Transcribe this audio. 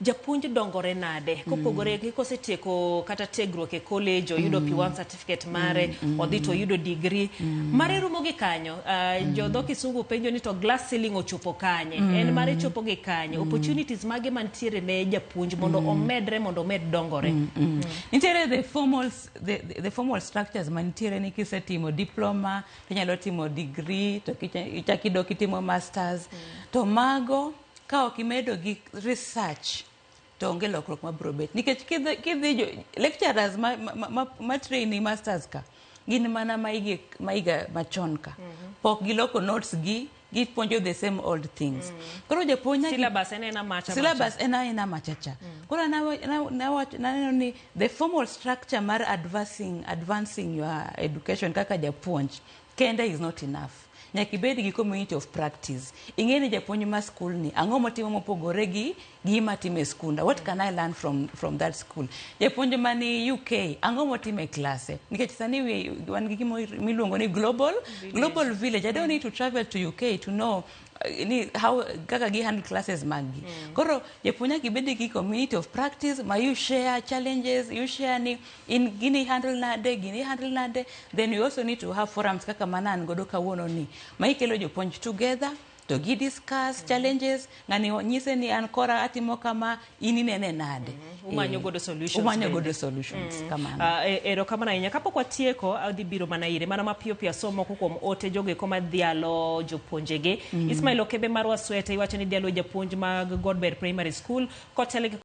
japuonj dongore nade kopogore kosetieko kata tegruok e college oyudo P1 certificate mare odhi to yudo degree mare rumo gi kanyo jodho kisungu penjo ni to glass ceiling ochopo kanye en mare chopo gi kanye opportunities mage mantiere ne japuonj mondo omedre mondo omed dongore nitiere the formal structures mantiere ni kisetimo diploma inyalo timo degree to ichakidok itimo masters to mago ka ok imedo gi research to onge lokruok mabiro bet nikech kidhi lecturers ma trainee masters ka gin mana maiga machon ka pok giloko notes gi puonjo the same old things koro japuonj syllabus ena machacha koro naneno ni the formal structure mar advancing your education kaka japuonj kende is not enough nyaka ibed gi community of practice ing'eni japuonj ma school ni ang'o motimo mopogore gi gima time e skunda what can I learn from that school japuonj mani UK ang'o motime klase nikech sani wan gi miluongo ni global village I don't need to travel to UK to know ni how kaka gi handle classes magi koro japuonj kibed gi community of practice ma you share challenges you share ni in gini handle nade then you also need to have forums kaka manan godo kawuono ni ma ikelo jopuonj together to gi discuss challenges ngani nyise ni an kora atimo kama inene nade umanyo godo solutions kamano ero kama na kapok watieko adhi biro mana ire mana mapiyo piyo somo kuom ote joge koma dhialo jopuonjege Ismail Okebe marwa Sweta iwacho ni dhialo japuonj mag Godber Primary School kotele